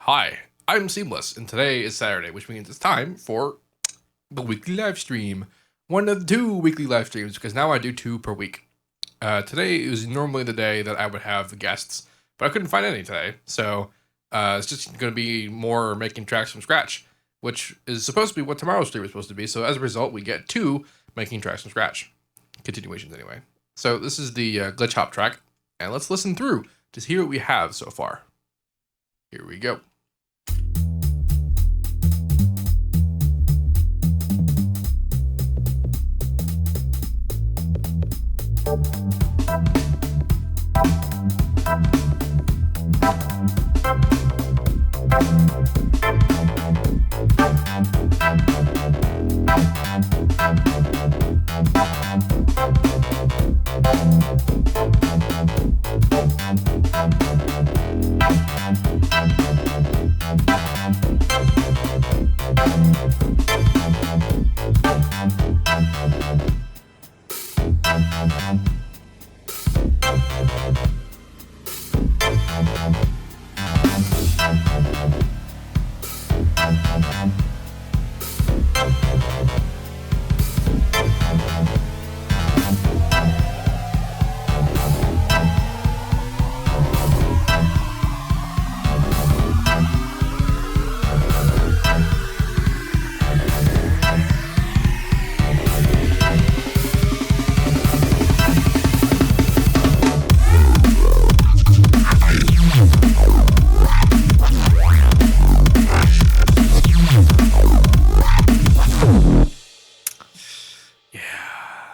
Hi, I'm Seamless, and today is Saturday, which means it's time for the weekly live stream. One of the two weekly live streams, because now I do two per week. Today is normally the day that I would have guests, but I couldn't find any today, so it's just going to be more making tracks from scratch, which is supposed to be what tomorrow's stream is supposed to be. So as a result, we get two making tracks from scratch continuations anyway. So this is the glitch hop track, and let's listen through to hear what we have so far. Here we go.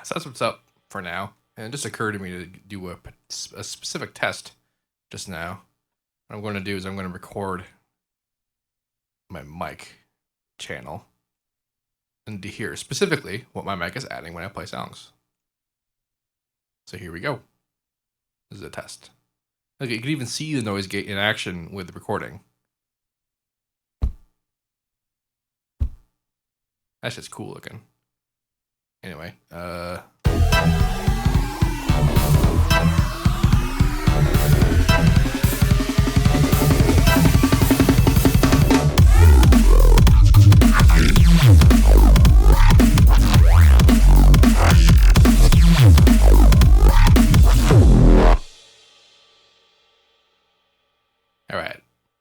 So that's what's up for now. And it just occurred to me to do a specific test just now. What I'm going to do is I'm going to record my mic channel and to hear specifically what my mic is adding when I play songs. So here we go. This is a test. Okay, you can even see the noise gate in action with the recording. That's just cool looking. Anyway, alright,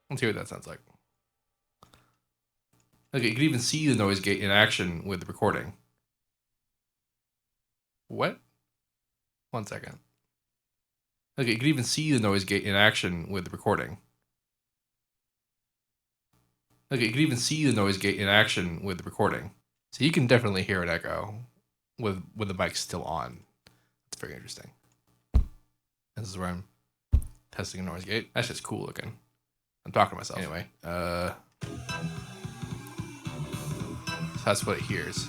let's hear what that sounds like. Okay, you can even see the noise gate in action with the recording. What? 1 second. Okay, you can even see the noise gate in action with the recording. Okay, you can even see the noise gate in action with the recording. So you can definitely hear an echo with the mic still on. It's very interesting. This is where I'm testing a noise gate. That's just cool looking. I'm talking to myself. Anyway, so that's what it hears.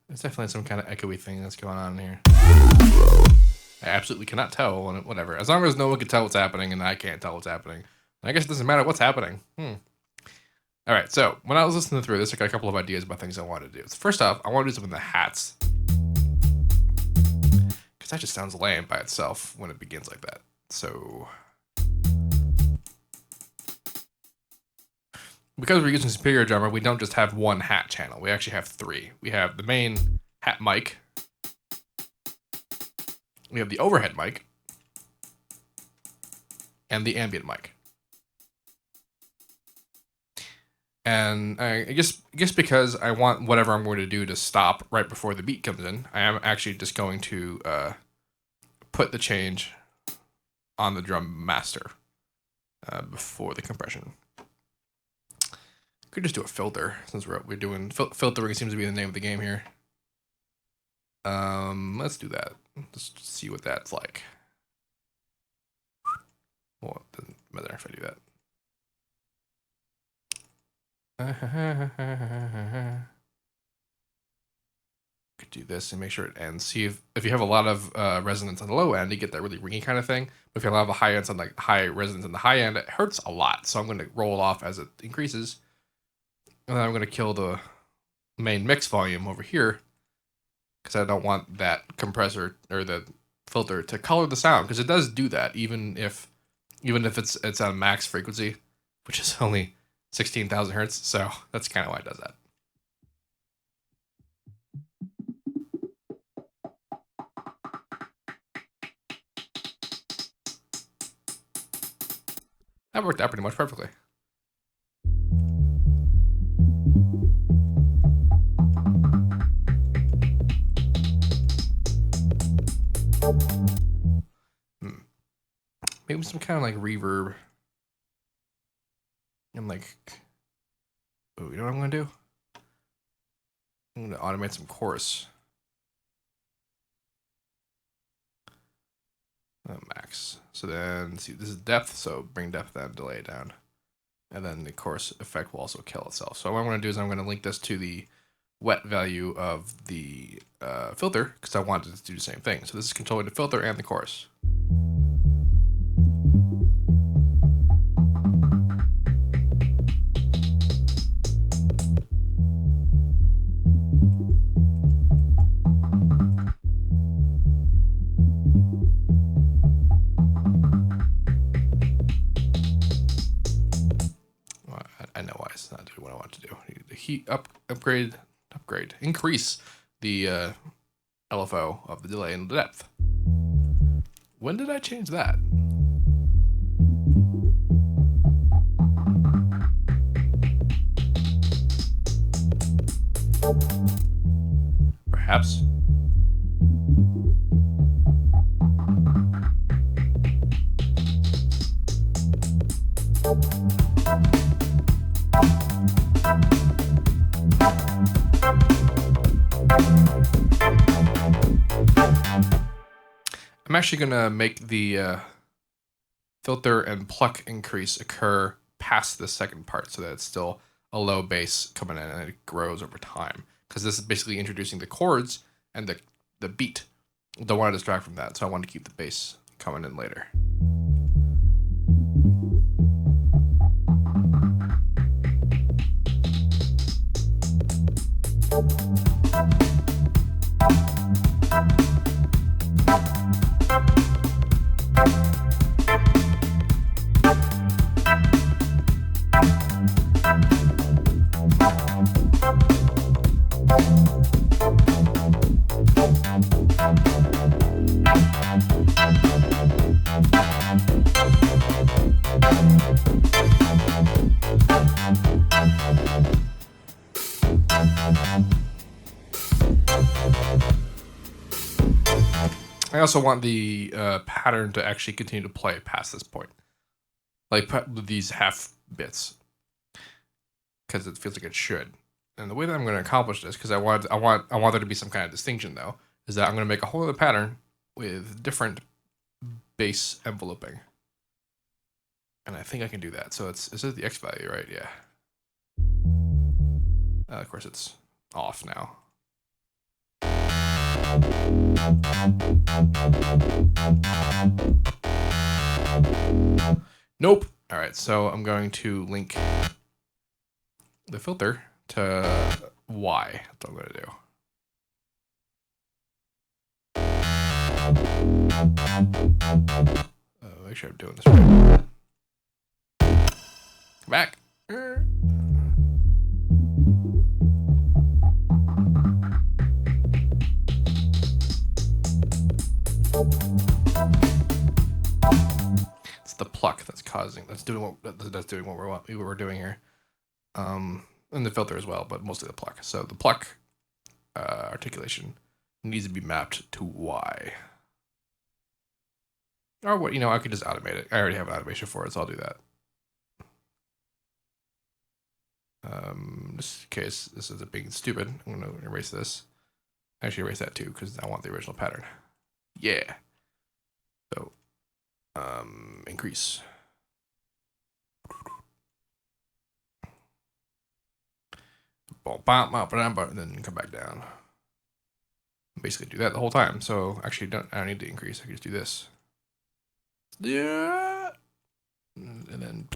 There's definitely some kind of echoey thing that's going on here. I absolutely cannot tell, whatever. As long as no one can tell what's happening and I can't tell what's happening, I guess it doesn't matter what's happening. All right, so when I was listening through this, I got a couple of ideas about things I wanted to do. So first off, I want to do something with the hats. Because that just sounds lame by itself when it begins like that. So because we're using Superior Drummer, we don't just have one hat channel. We actually have three. We have the main hat mic. We have the overhead mic. And the ambient mic. And I guess because I want whatever I'm going to do to stop right before the beat comes in, I am actually just going to put the change on the drum master before the compression. Could just do a filter since we're doing filtering seems to be the name of the game here. Let's do that. Let's see what that's like. Well, it doesn't matter if I do that. do this and make sure it ends. See if you have a lot of resonance on the low end, you get that really ringy kind of thing. But if you have a lot of high ends on like high resonance on the high end, it hurts a lot. So I'm going to roll it off as it increases. And then I'm going to kill the main mix volume over here because I don't want that compressor or the filter to color the sound, because it does do that even if it's on max frequency, which is only 16,000 hertz. So that's kind of why it does that. That worked out pretty much perfectly. Maybe some kind of like reverb. And like, oh, you know what I'm gonna do? I'm gonna automate some chorus. Max. So then, see, this is depth, so bring depth down, delay it down. And then the chorus effect will also kill itself. So what I'm gonna do is I'm gonna link this to the wet value of the filter, because I wanted to do the same thing. So this is controlling the filter and the chorus. I know why it's not doing what I want to do. The heat upgrade, increase the LFO of the delay and the depth. When did I change that? Perhaps. I'm actually gonna make the filter and pluck increase occur past the second part, so that it's still a low bass coming in and it grows over time. Because this is basically introducing the chords and the beat. Don't want to distract from that, so I want to keep the bass coming in later. I also want the pattern to actually continue to play past this point, like these half bits, because it feels like it should. And the way that I'm going to accomplish this, because I want there to be some kind of distinction though, is that I'm going to make a whole other pattern with different bass enveloping, and I think I can do that. So is it the X value, right? Yeah. Of course, it's off now. Nope. All right, so I'm going to link the filter to Y. That's what I'm going to do. Make sure I'm doing this right. Come back. It's the pluck that's doing what we were doing here, and the filter as well, but mostly the pluck. So the pluck articulation needs to be mapped to Y. Or what, I could just automate it. I already have an automation for it, so I'll do that. Just in case this is being stupid, I'm going to erase this. Actually, erase that too, because I want the original pattern. Yeah. So, increase. And then come back down. Basically do that the whole time. So actually I don't need to increase. I can just do this. Yeah. And then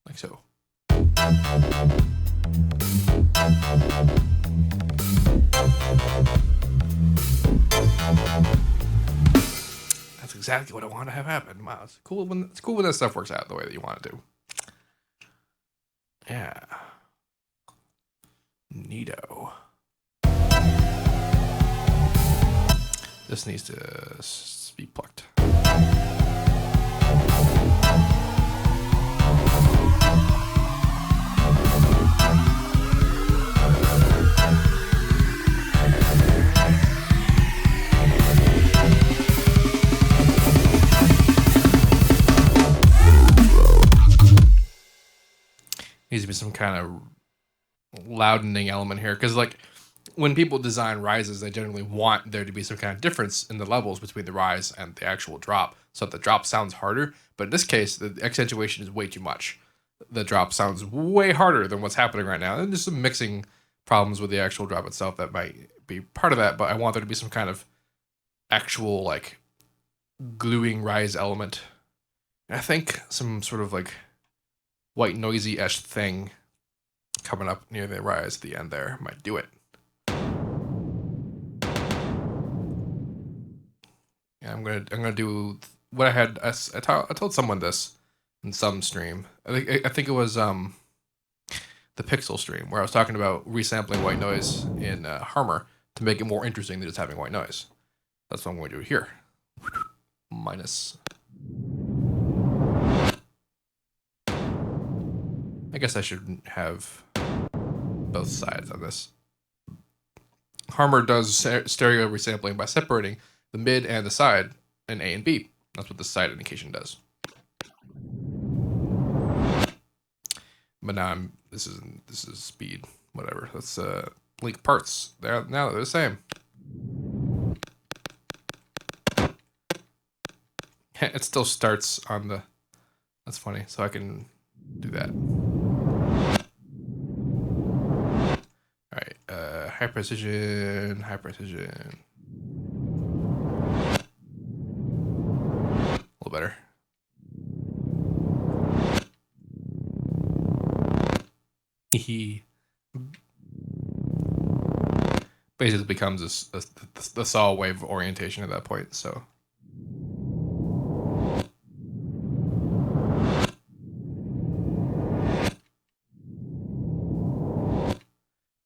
like so. That's exactly what I want to have happen. Wow, it's cool when that stuff works out the way that you want it to. Yeah. Neato. This needs to be plucked. Needs to be some kind of loudening element here, because like when people design rises, they generally want there to be some kind of difference in the levels between the rise and the actual drop, so that the drop sounds harder. But in this case, the accentuation is way too much. The drop sounds way harder than what's happening right now, and there's some mixing problems with the actual drop itself that might be part of that. But I want there to be some kind of actual like gluing rise element. And I think some sort of like white noisy-ish thing coming up near the rise at the end there might do it. Yeah, I'm gonna do what I had. I told someone this in some stream. I think it was the Pixel stream where I was talking about resampling white noise in Harmor to make it more interesting than just having white noise. That's what I'm going to do here. Minus. I guess I should have both sides on this. Harmor does stereo resampling by separating the mid and the side in A and B. That's what the side indication does. But now this is speed, whatever. Let's link parts. Now they're the same. It still starts on the. That's funny. So I can do that. All right. High precision. A little better. Basically becomes the saw wave orientation at that point. So.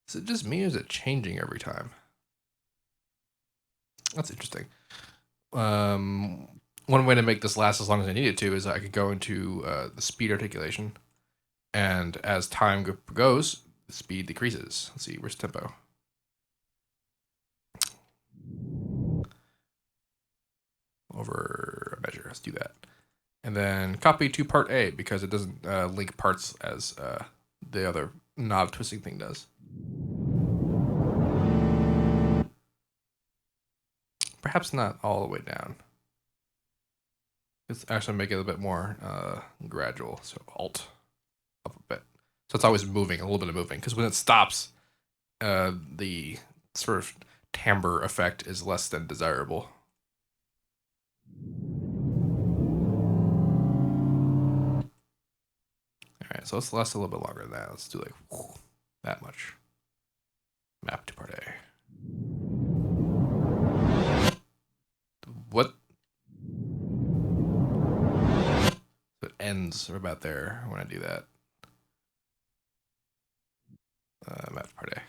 Is it just me or is it changing every time? That's interesting. One way to make this last as long as I need it to is I could go into the speed articulation, and as time goes, the speed decreases. Let's see, where's tempo? Over a measure, let's do that. And then copy to part A because it doesn't link parts as the other knob twisting thing does. Perhaps not all the way down. Let's actually make it a bit more gradual. So Alt up a bit. So it's always moving, a little bit of moving. Because when it stops, the sort of timbre effect is less than desirable. All right, so let's last a little bit longer than that. Let's do like that much. Map to part A. What? So it ends about there when I do that. Map to part A.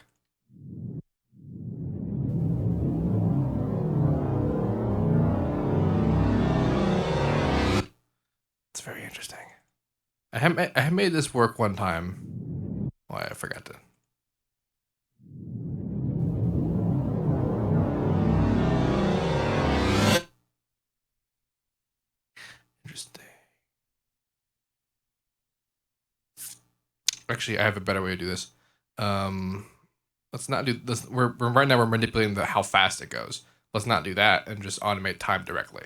It's very interesting. I have made this work one time. Well, I forgot to. Interesting. Actually, I have a better way to do this. Let's not do this. We're right now we're manipulating how fast it goes. Let's not do that and just automate time directly.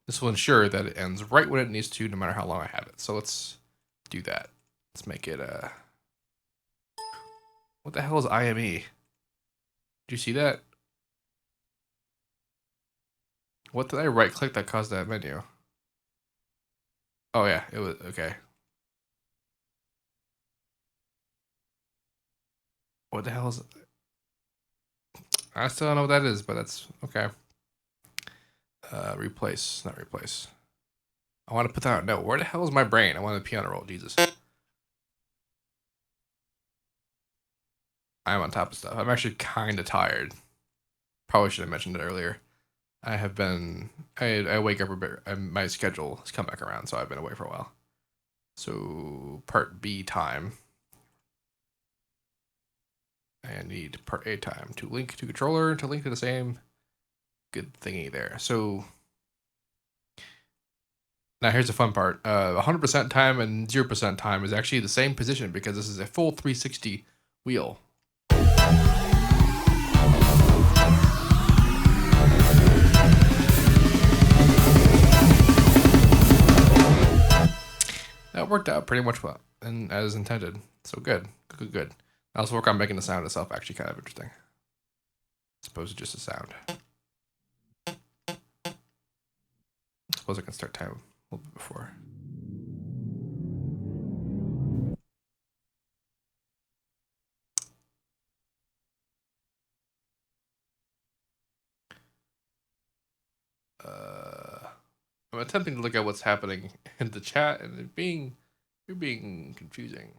This will ensure that it ends right when it needs to, no matter how long I have it. So let's do that. Let's make it what the hell is IME? Did you see that? What did I right click that caused that menu? Oh yeah, it was okay. What the hell is it? I still don't know what that is, but that's okay. Replace, not replace. I want to put that on. No, where the hell is my brain? I want to pee on a roll. Jesus. I'm on top of stuff. I'm actually kind of tired. Probably should have mentioned it earlier. I have been. I wake up a bit. My schedule has come back around, so I've been away for a while. So part B time. I need part A time to link to controller to link to the same good thingy there. So now here's the fun part. 100% time and 0% time is actually the same position because this is a full 360 wheel. That worked out pretty much well and as intended. So good. Good. I also work on making the sound itself actually kind of interesting. As opposed to just a sound. I suppose I can start time a little bit before. I'm attempting to look at what's happening in the chat, and you're being confusing.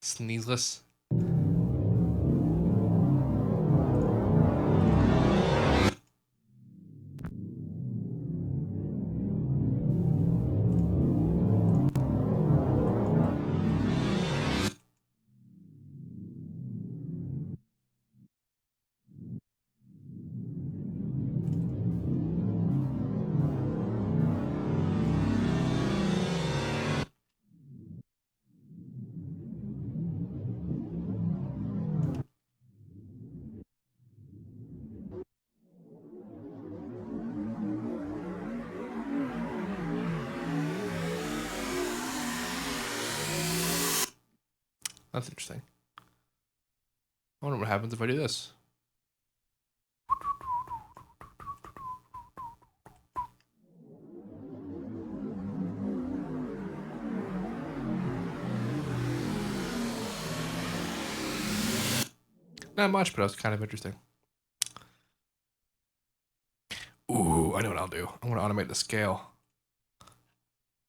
Sneezeless. That's interesting. I wonder what happens if I do this. Not much, but it's kind of interesting. Ooh, I know what I'll do. I'm going to automate the scale.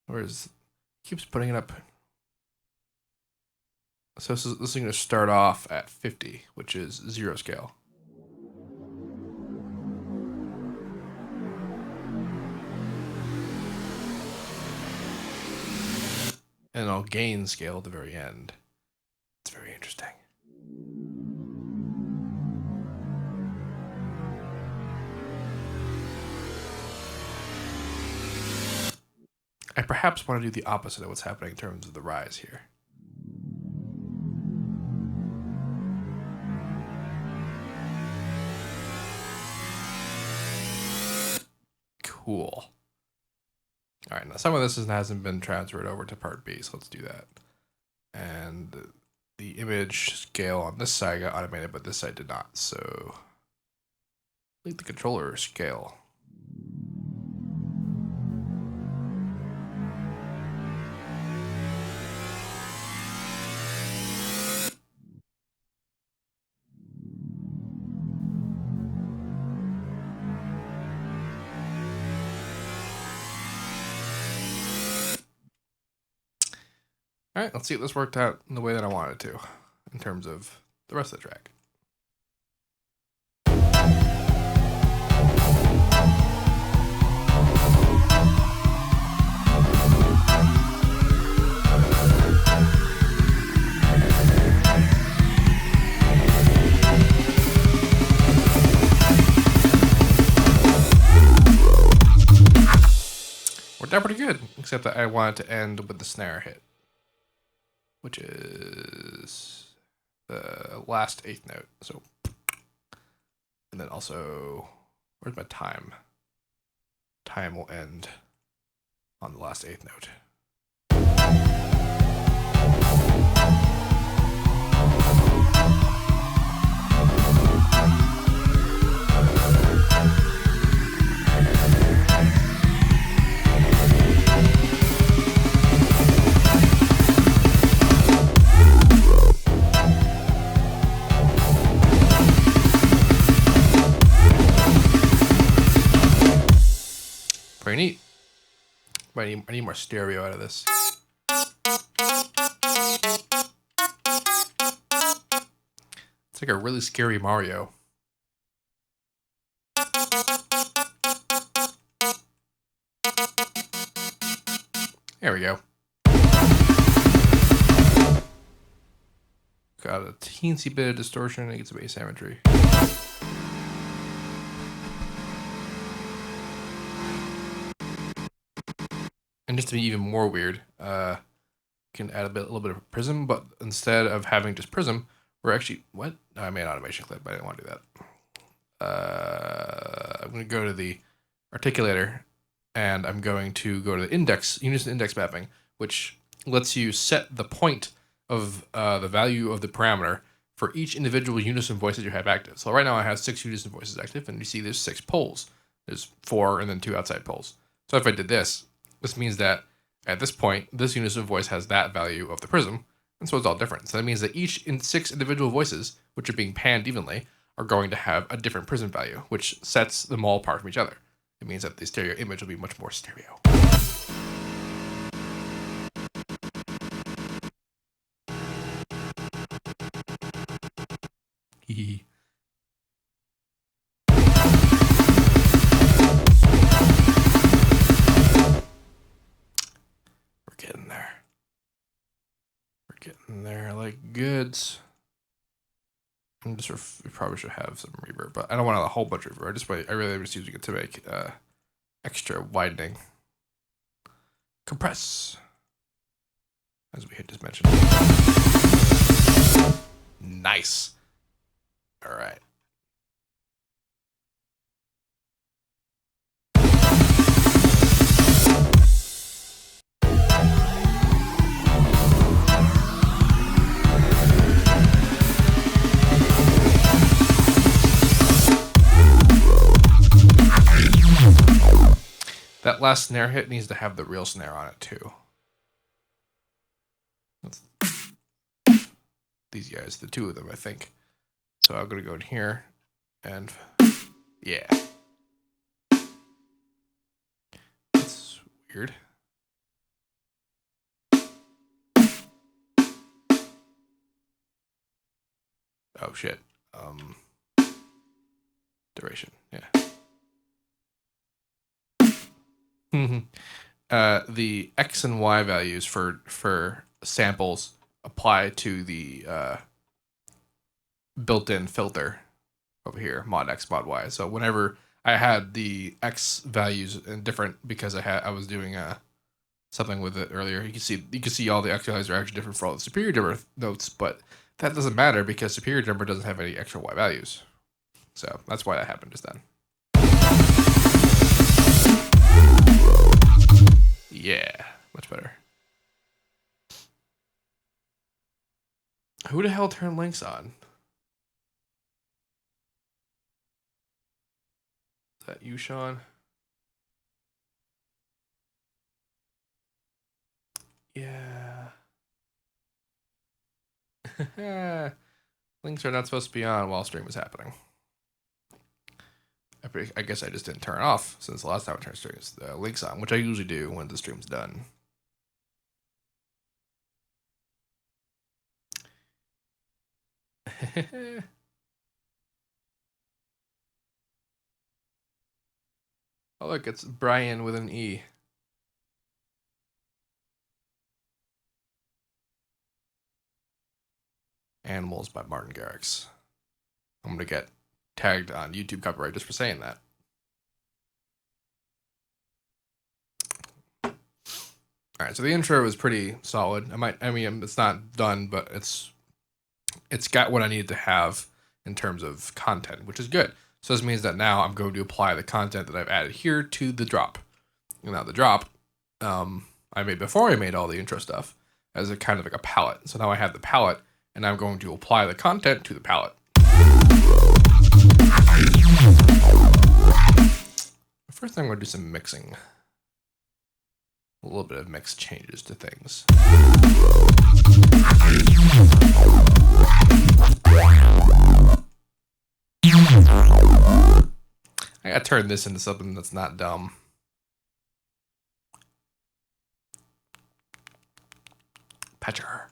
Whereas keeps putting it up. So this is going to start off at 50, which is 0 scale. And I'll gain scale at the very end. It's very interesting. I perhaps want to do the opposite of what's happening in terms of the rise here. Cool. All right, now some of this hasn't been transferred over to part B, so let's do that. And the image scale on this side got automated, but this side did not. So leave the controller scale. All right, let's see if this worked out in the way that I wanted to in terms of the rest of the track. Worked out pretty good, except that I wanted to end with the snare hit, which is the last 8th note. So, and then also, where's my time? time will end on the last eighth note. Pretty neat. I need more stereo out of this. It's like a really scary Mario. There we go. Got a teensy bit of distortion. It gets a bass symmetry. And just to be even more weird, can add a little bit of prism, but instead of having just prism, we're actually what? No, I made an automation clip, but I didn't want to do that. I'm going to go to the articulator, and I'm going to go to the index, unison index mapping, which lets you set the point of the value of the parameter for each individual unison voice that you have active. So right now I have 6 unison voices active, and you see there's 6 poles. There's 4 and then 2 outside poles. So if I did this means that at this point, this unison voice has that value of the prism, and so it's all different. So that means that each 6 individual voices, which are being panned evenly, are going to have a different prism value, which sets them all apart from each other. It means that the stereo image will be much more stereo. Hee. We're getting there. We're getting there like goods. I'm just we probably should have some reverb, but I don't want a whole bunch of reverb. I really just using it to make extra widening. Compress, as we had just mentioned. Nice. All right. That last snare hit needs to have the real snare on it too. These guys, the 2 of them, I think. So I'm gonna go in here and yeah. That's weird. Oh shit. Duration, yeah. The X and Y values for samples apply to the built-in filter over here, mod X, mod Y. So whenever I had the X values in different, because I was doing something with it earlier, you can see all the X values are actually different for all the superior number notes, but that doesn't matter because superior number doesn't have any X or Y values. So that's why that happened just then. Yeah, much better. Who the hell turned links on? Is that you, Sean? Yeah. Links are not supposed to be on while stream is happening. I guess I just didn't turn it off since the last time I turned links on, which I usually do when the stream's done. Oh look, it's Brian with an E. Animals by Martin Garrix. I'm gonna get tagged on YouTube copyright just for saying that. All right, so the intro is pretty solid. I mean, it's not done, but it's got what I needed to have in terms of content, which is good. So this means that now I'm going to apply the content that I've added here to the drop. And now the drop, I made before I made all the intro stuff as a kind of like a palette. So now I have the palette, and I'm going to apply the content to the palette. First, I'm going to do some mixing. A little bit of mix changes to things. I gotta turn this into something that's not dumb. Patcher.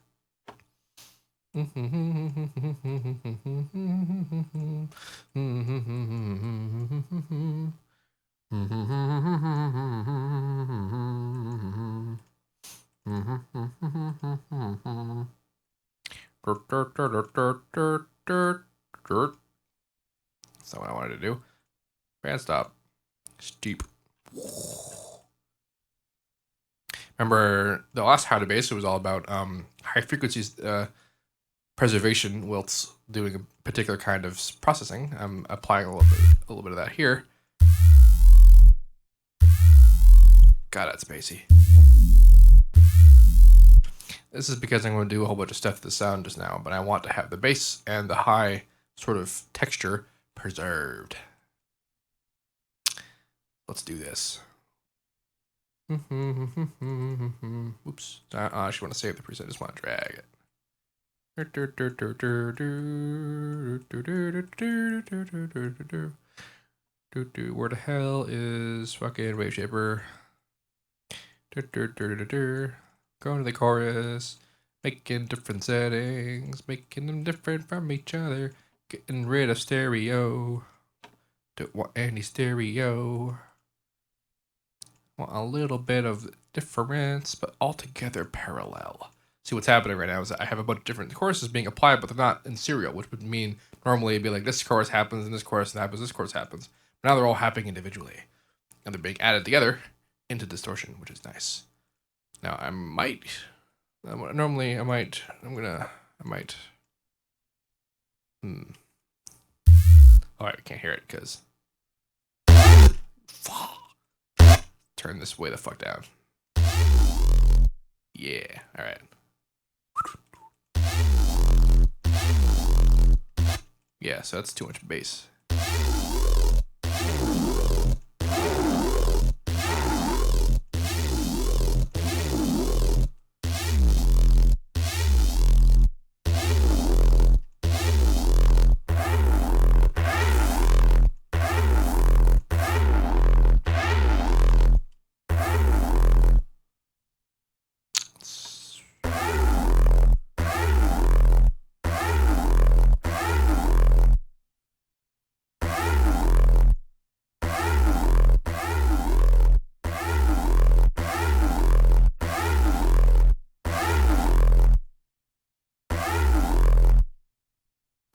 That's not what I wanted to do. Band stop. Steep. Remember the last How to Base, it was all about high frequencies preservation whilst doing a particular kind of processing. I'm applying a little bit of that here. God, that's spacey. This is because I'm going to do a whole bunch of stuff to the sound just now, but I want to have the bass and the high sort of texture preserved. Let's do this. Oops. I actually want to save the preset. I just want to drag it. Where the hell is fucking Wave Shaper? Going to the chorus, making different settings, making them different from each other, getting rid of stereo. Don't want any stereo. Want a little bit of difference, but altogether parallel. See, what's happening right now is that I have a bunch of different choruses being applied, but they're not in serial, which would mean normally it'd be like this chorus happens, and this chorus happens, this chorus happens. But now they're all happening individually, and they're being added together into distortion, which is nice. Now I might. Oh, I can't hear it because. Turn this way the fuck down. Yeah, all right. Yeah, so that's too much bass.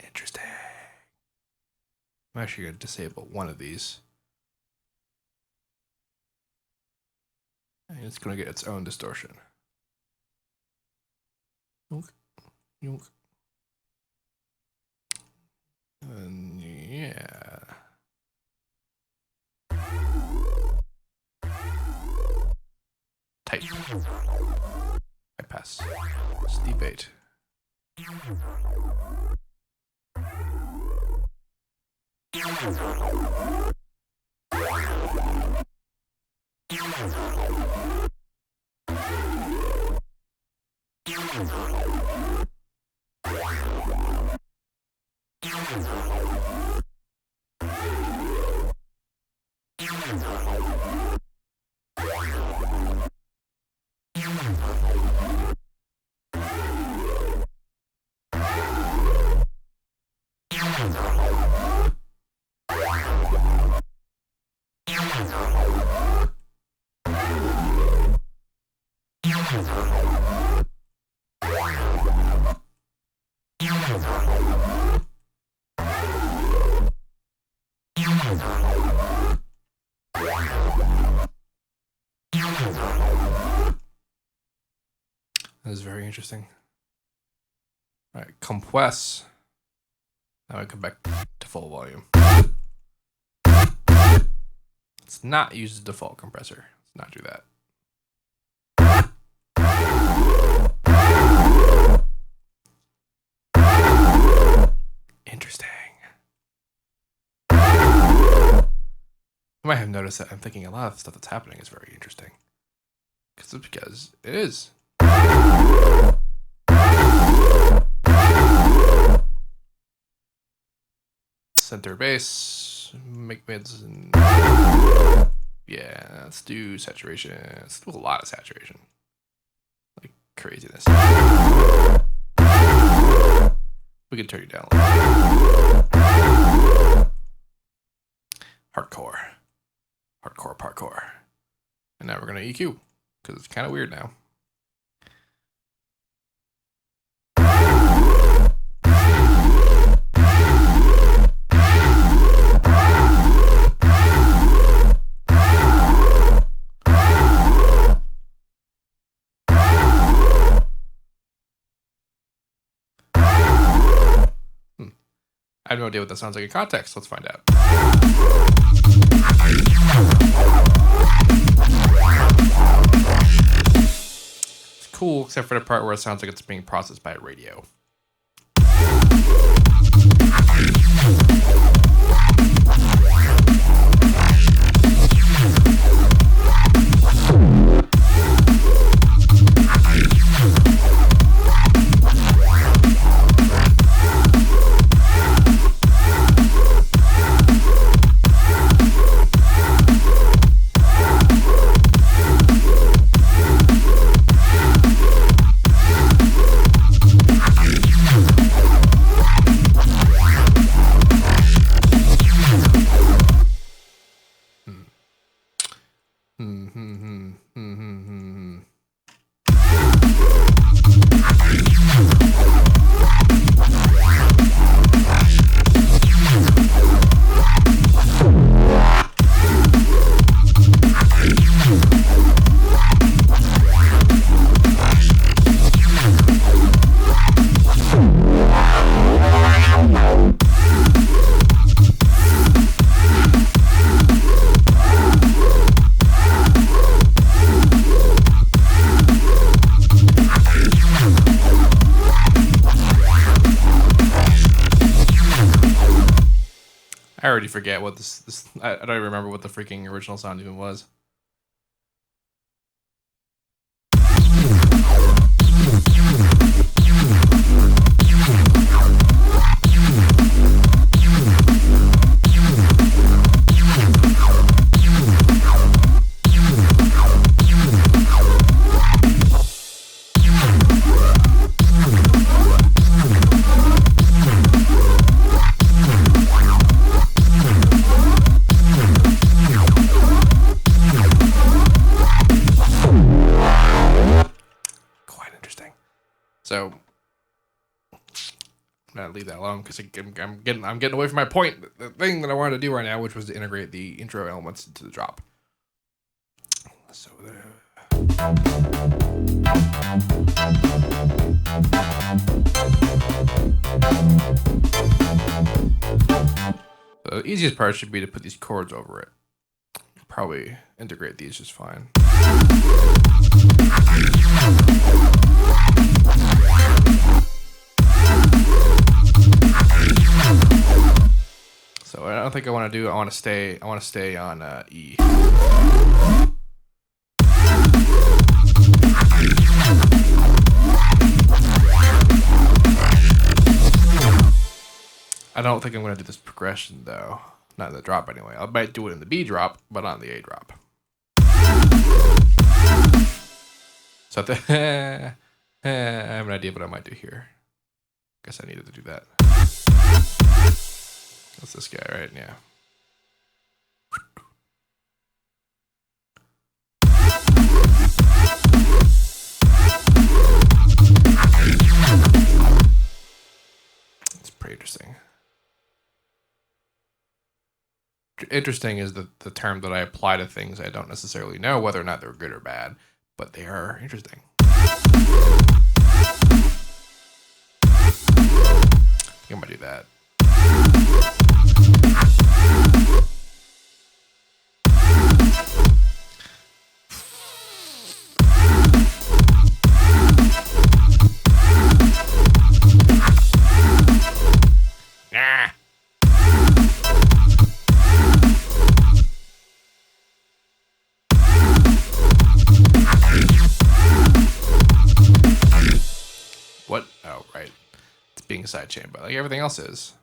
Interesting. I'm actually going to disable one of these. And it's going to get its own distortion. Yonk. And yeah. Tight. I pass. Steep 8. That is very interesting. All right, compress. Now I come back to full volume. Let's not use the default compressor. Let's not do that. Interesting. You might have noticed that I'm thinking a lot of the stuff that's happening is very interesting. Because it is. Center bass, make mids, and yeah, let's do saturation. Let's do a lot of saturation. Like craziness. We can turn you down a little. Hardcore. Hardcore parkour. And now we're going to EQ, because it's kind of weird now. I have no idea what that sounds like in context. Let's find out. It's cool, except for the part where it sounds like it's being processed by a radio. I already forget what this I don't even remember what the freaking original sound even was. So I'm gonna leave that alone because I'm getting away from my point. The thing that I wanted to do right now, which was to integrate the intro elements into the drop. So the easiest part should be to put these chords over it. Probably integrate these just fine. So I don't think I want to do. I want to stay on E. I don't think I'm going to do this progression though. Not in the drop anyway. I might do it in the B drop, but not in the A drop. So I have an idea what I might do here. Guess I needed to do that. That's this guy, right? Yeah. It's pretty interesting. Interesting is the term that I apply to things I don't necessarily know whether or not they're good or bad, but they are interesting. I think I'm gonna do that. being sidechained, but like everything else is.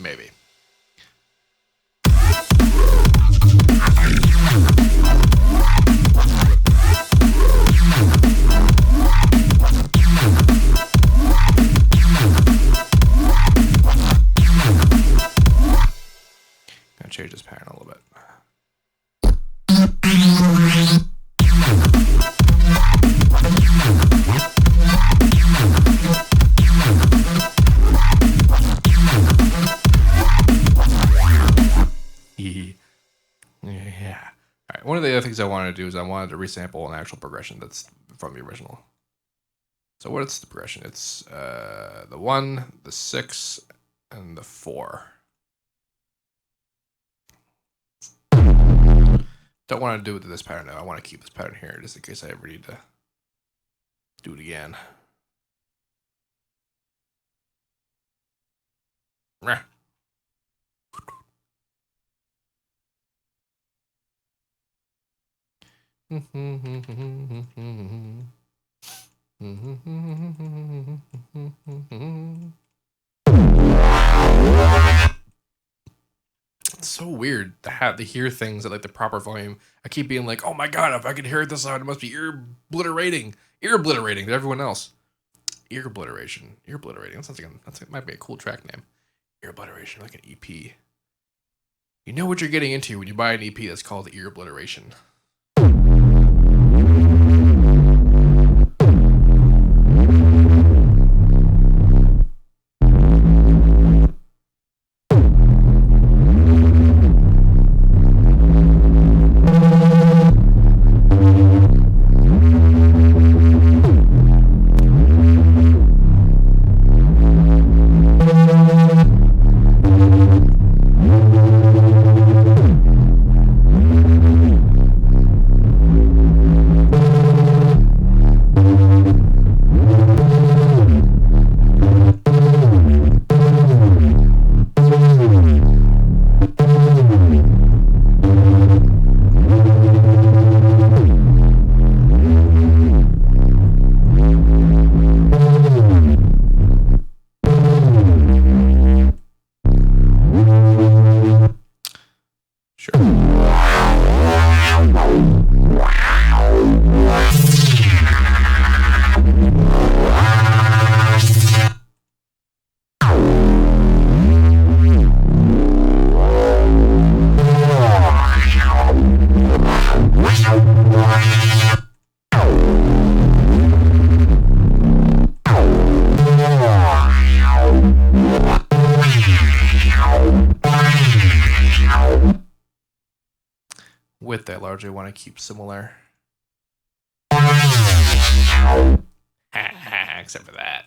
Maybe. Gonna change this pattern a little bit. Yeah. All right. One of the other things I wanted to do is I wanted to resample an actual progression that's from the original. So what's the progression? It's the 1, the 6, and the 4. Don't want to do it to this pattern though. I want to keep this pattern here just in case I ever need to do it again. It's so weird to hear things at like the proper volume. I keep being like, oh my god, if I could hear it this loud, it must be ear obliterating to everyone else. Ear obliteration. That sounds like it might be a cool track name. Ear obliteration, like an EP. You know what you're getting into when you buy an EP that's called ear obliteration. Width I largely want to keep similar. Except for that.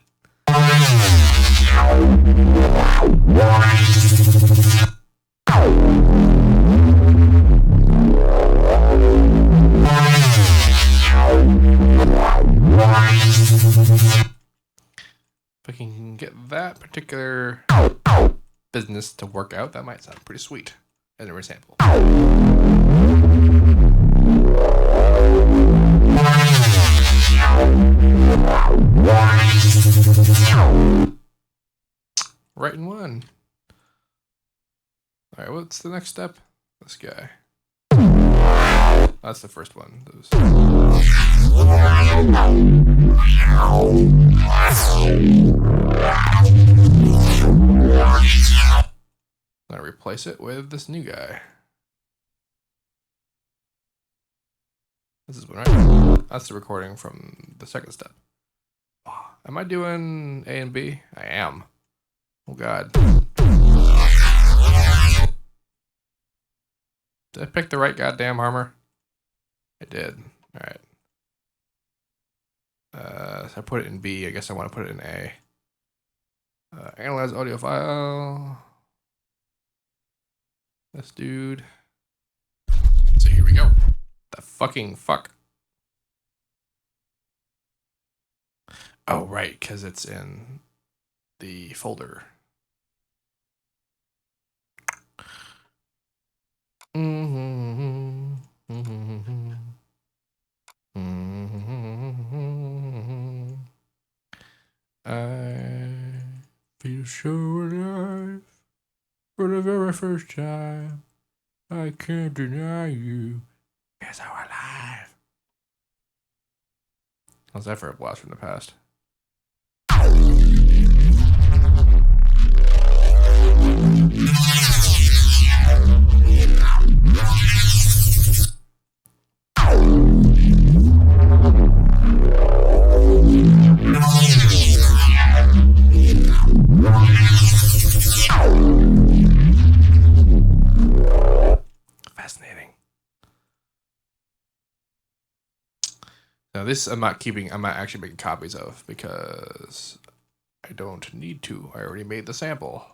If I can get that particular business to work out, that might sound pretty sweet as a resample. Right in one. All right, what's the next step? This guy. That's the first one. Then I replace it with this new guy. This is one, right? That's the recording from the second step. Am I doing A and B? I am. Oh God. Did I pick the right goddamn hammer? I did. All right. So I put it in B. I guess I want to put it in A. Analyze audio file. This dude. So here we go. The fucking fuck. Oh, right, because it's in the folder. I feel so alive for the very first time. I can't deny you. You're so alive. How's that for a blast from the past? Fascinating. Now this I'm not actually making copies of because I don't need to. I already made the sample.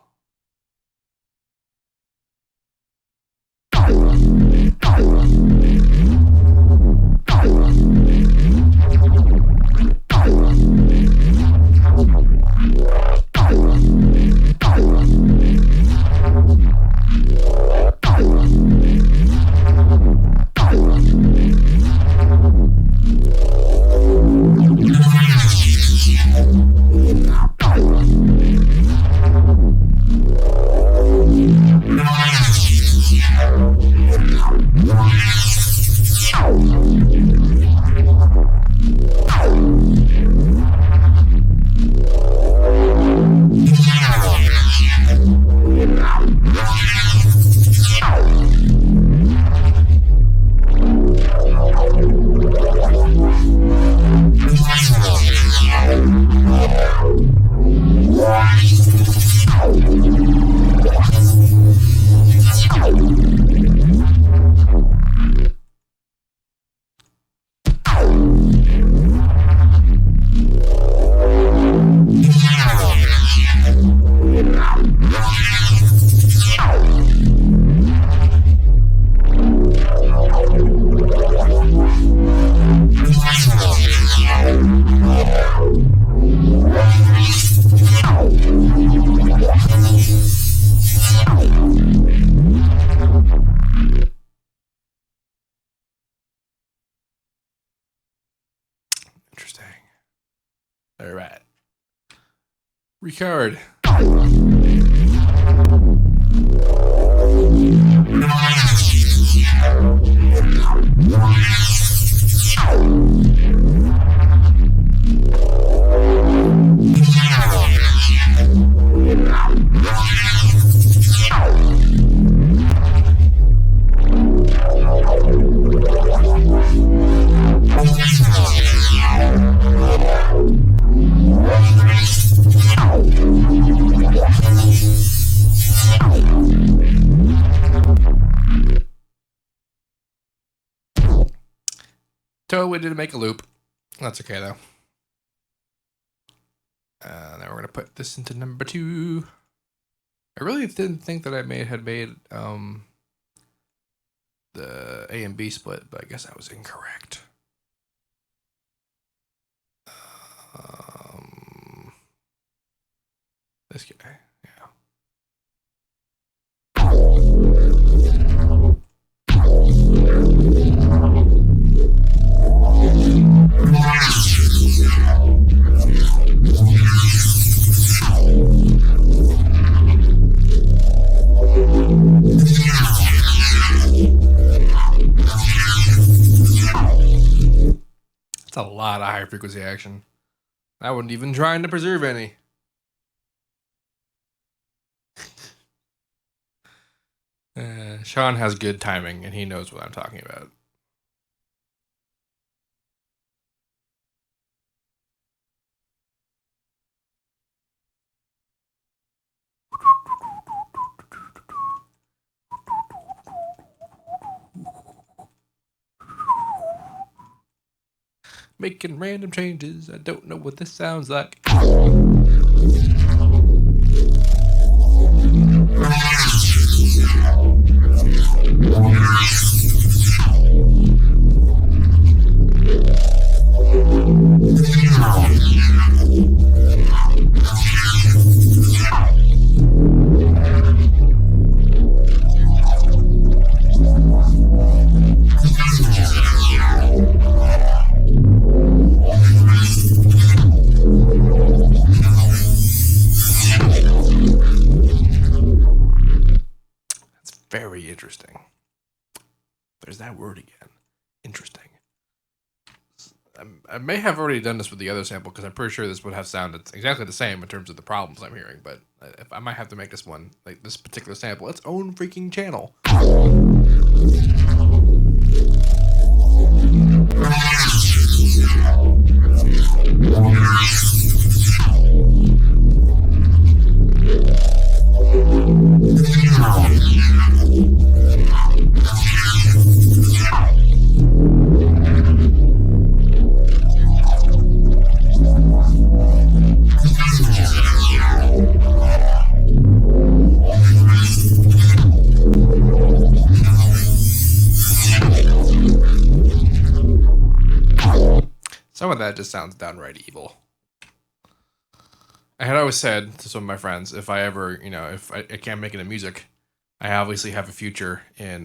Interesting. All right. Record. Totally didn't make a loop. That's okay though. Now we're gonna put this into number 2. I really didn't think that I had made the A and B split, but I guess I was incorrect. This guy, yeah. That's a lot of high frequency action. I wasn't even trying to preserve any. Sean has good timing and he knows what I'm talking about. Making random changes. I don't know what this sounds like. Very interesting. There's that word again. Interesting. I may have already done this with the other sample because I'm pretty sure this would have sounded exactly the same in terms of the problems I'm hearing. But I might have to make this one, like this particular sample, its own freaking channel. Some of that just sounds downright evil. I had always said to some of my friends, if I ever, if I can't make it in music, I obviously have a future in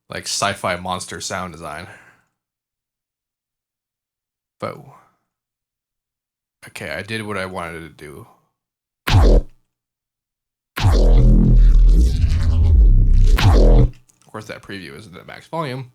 like sci-fi monster sound design. But okay, I did what I wanted to do. Of course, that preview isn't at max volume.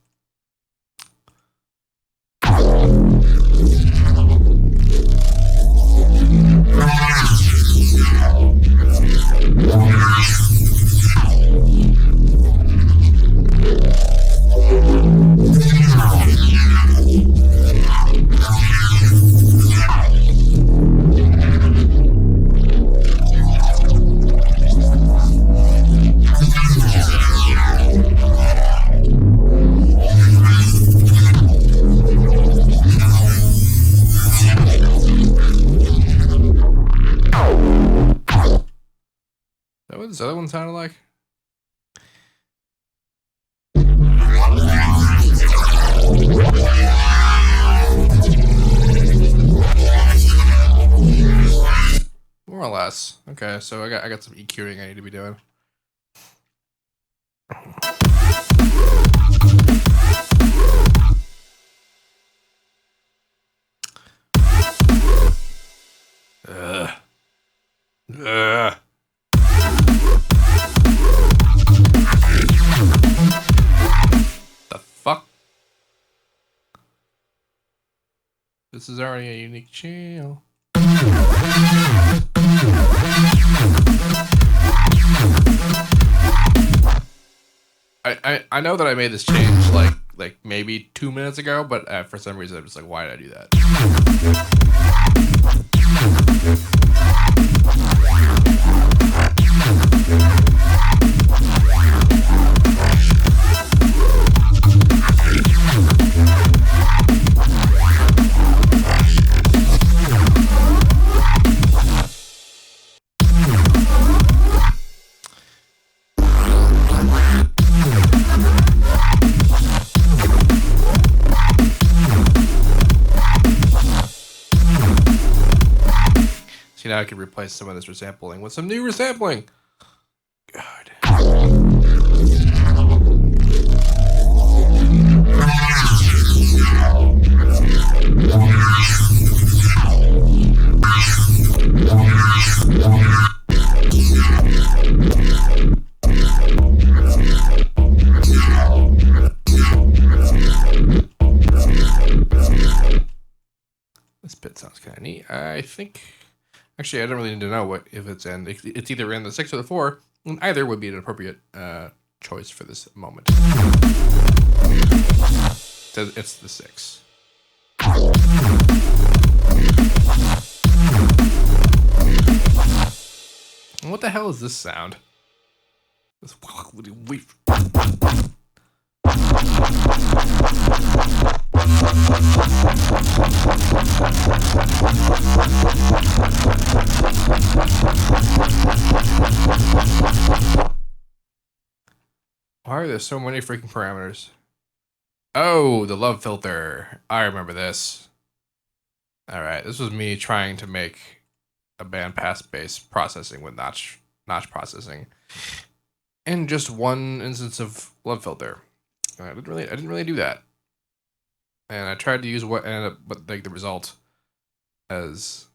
That what this other one sounded like? More or less. Okay, so I got some EQing I need to be doing. The fuck? This is already a unique channel. I know that I made this change like maybe 2 minutes ago, but for some reason I'm just like, why did I do that? See, now I can replace some of this resampling with some new resampling. God. This bit sounds kind of neat. I think... Actually, I don't really need to know if it's in. It's either in the 6 or the 4, and either would be an appropriate choice for this moment. So it's the 6. And what the hell is this sound? This Why are there so many freaking parameters? Oh, the love filter. I remember this. Alright, this was me trying to make a bandpass-based processing with notch processing. And just one instance of love filter. I didn't really do that. And I tried to use what ended up, but like the result as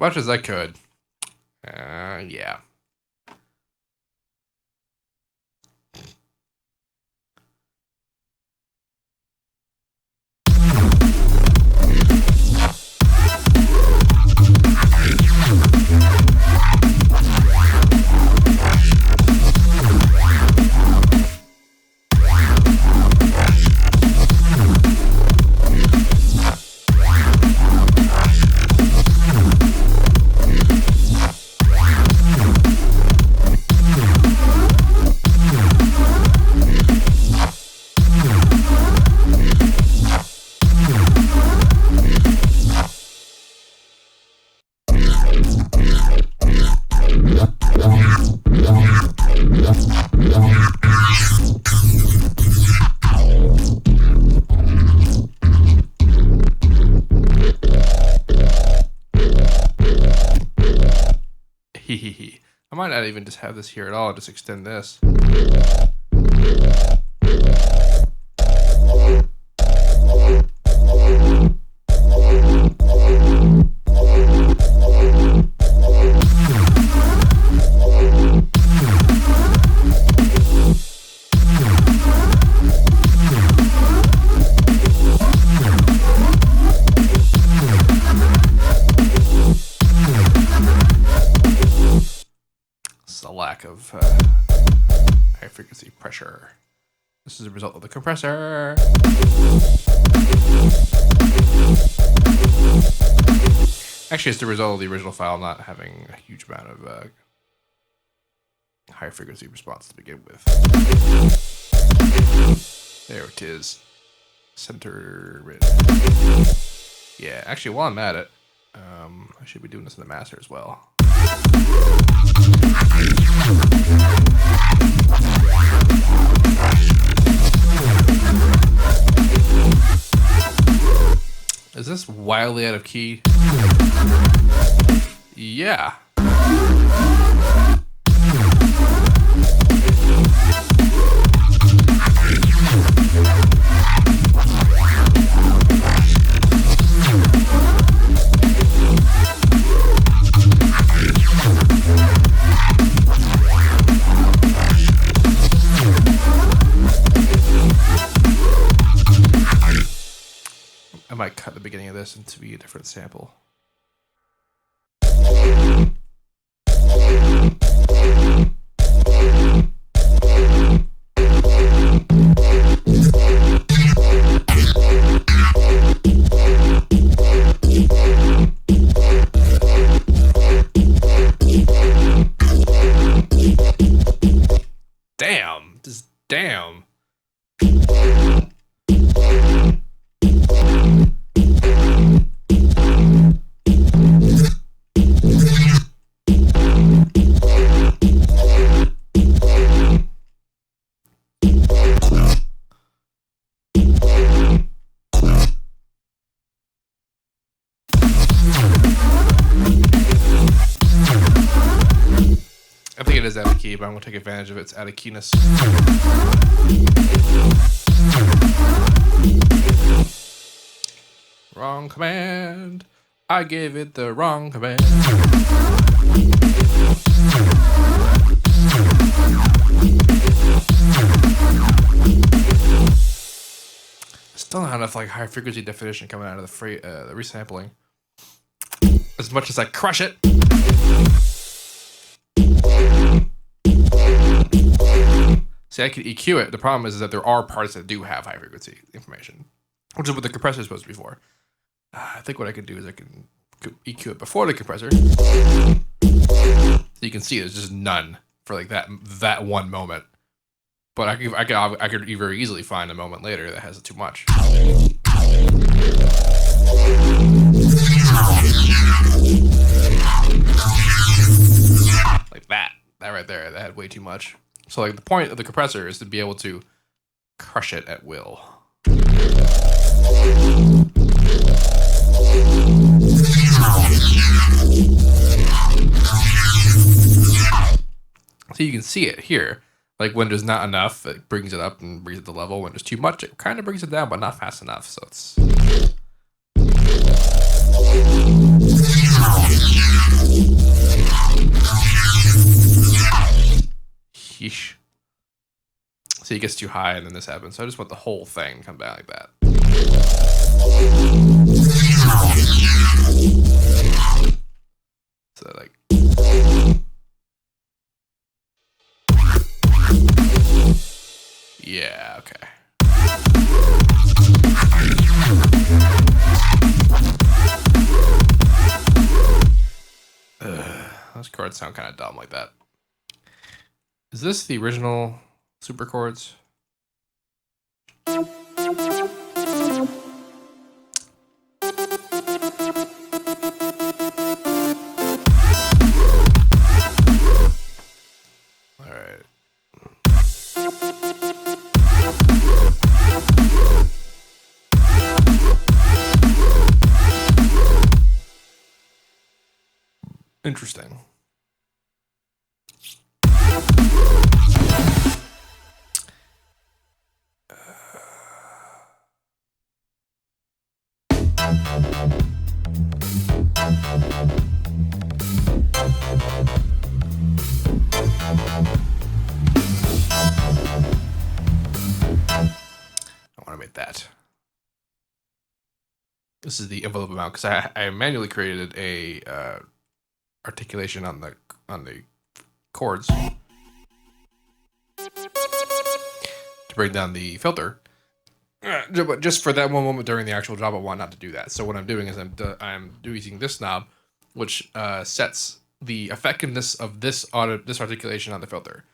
much as I could. Yeah. I might not even just have this here at all, just extend this. A lack of high frequency pressure. This is a result of the compressor. Actually, it's the result of the original file not having a huge amount of high frequency response to begin with. There it is. Center it. Yeah, actually, while I'm at it, I should be doing this in the master as well. Is this wildly out of key? Yeah. I might cut the beginning of this into be a different sample. Damn, just damn. I think it is out of key, but I'm going to take advantage of its out of keyness. Wrong command. I gave it the wrong command. Still not enough like high frequency definition coming out of the resampling. As much as I crush it. See, I can EQ it. The problem is that there are parts that do have high frequency information, which is what the compressor is supposed to be for. I think what I can do is I can EQ it before the compressor, so you can see there's just none for like that one moment. But I could very easily find a moment later that has too much. Like that right there, that had way too much. So like the point of the compressor is to be able to crush it at will. So you can see it here. Like when there's not enough, it brings it up and brings it to level. When there's too much, it kind of brings it down, but not fast enough. So it's Yeesh. See, it gets too high and then this happens. So I just want the whole thing to come back like that. So like. Yeah, okay. Those chords sound kind of dumb like that. Is this the original super chords? Alright. Interesting. I want to make that. This is the envelope amount because I manually created a articulation on the chords to bring down the filter. But just for that one moment during the actual job, I want not to do that. So what I'm doing is I'm using this knob, which sets the effectiveness of this articulation on the filter.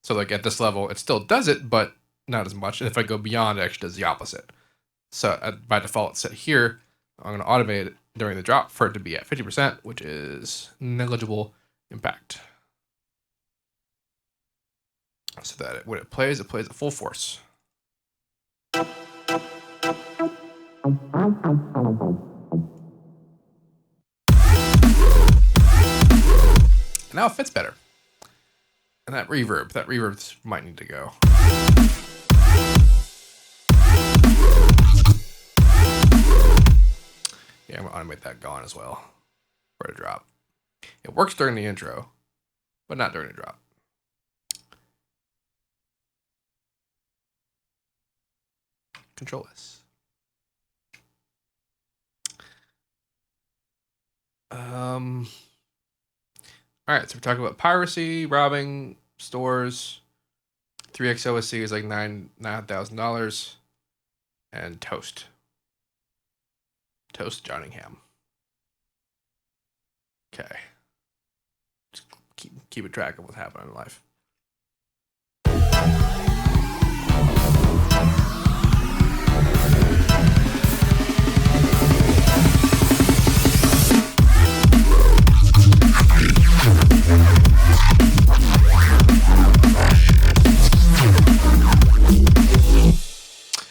So like at this level, it still does it, but not as much. And if I go beyond, it actually does the opposite. So by default, it's set here. I'm going to automate it during the drop for it to be at 50%, which is negligible impact. So that when it plays at full force. Now it fits better. And that reverb might need to go. Yeah, I'm gonna automate that gone as well for a drop. It works during the intro, but not during the drop. Control S. All right, so we're talking about piracy, robbing stores. 3x OSC is like $9,000, and Toast Johnningham. Okay, just keep a track of what's happening in life.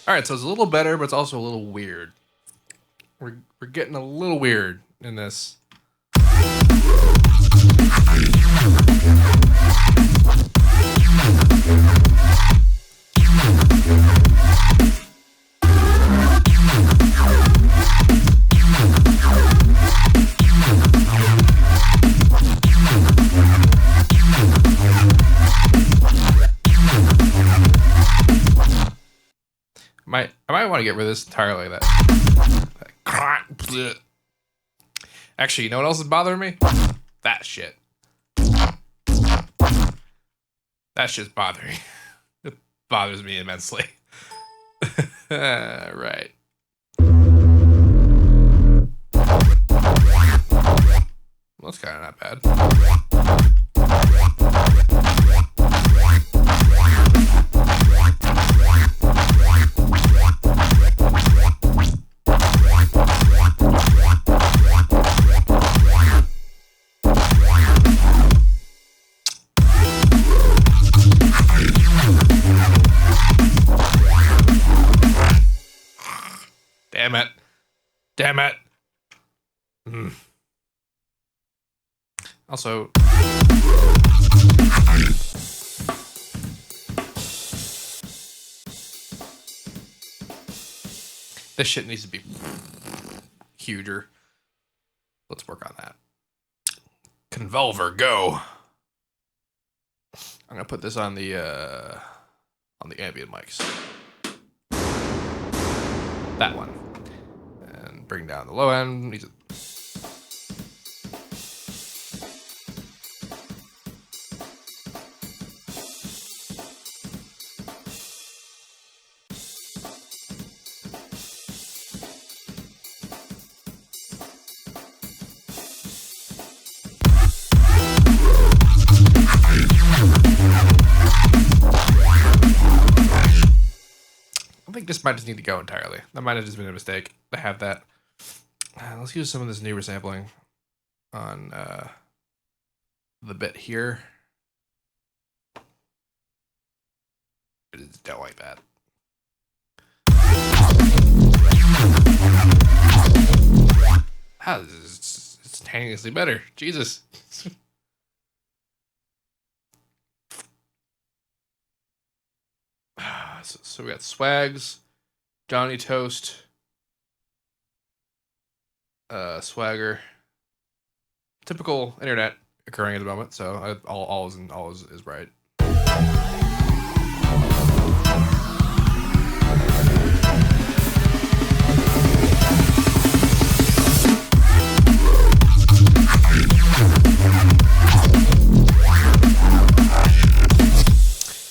All right, so it's a little better, but it's also a little weird. We're getting a little weird in this. I might want to get rid of this entirely. Actually, you know what else is bothering me? That shit. That shit's bothering. It bothers me immensely. Right. Well, that's kind of not bad. Damn it. Damn it. Also, this shit needs to be huger. Let's work on that. Convolver, go. I'm gonna put this on the ambient mics. That one. And bring down the low end. I think this might just need to go entirely. That might have just been a mistake to have that. Let's use some of this new resampling on the bit here. I just don't like that. It's instantaneously better. Jesus. So we got Swags, Johnny Toast, Swagger. Typical internet occurring at the moment, so all is right.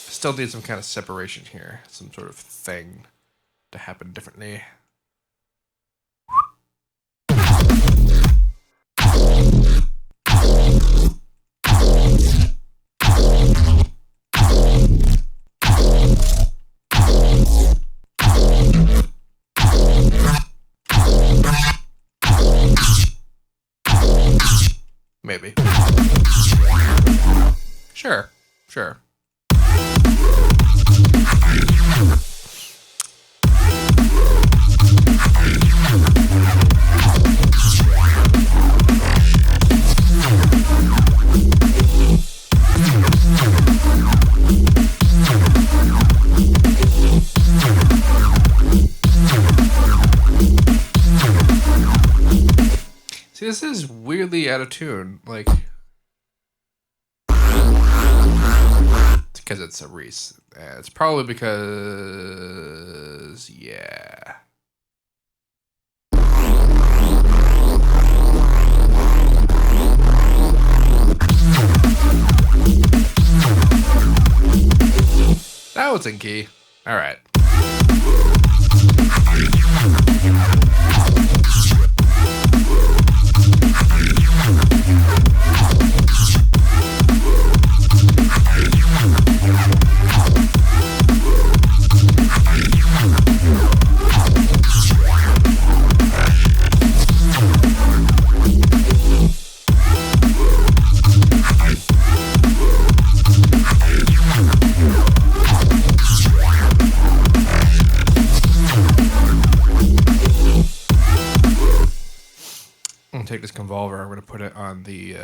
Still need some kind of separation here, some sort of thing to happen differently. Maybe. Sure. See, this is weirdly out of tune. Like, it's because it's a Reese. It's probably because, yeah. Now it's in key. All right. Take this convolver, I'm going to put it on the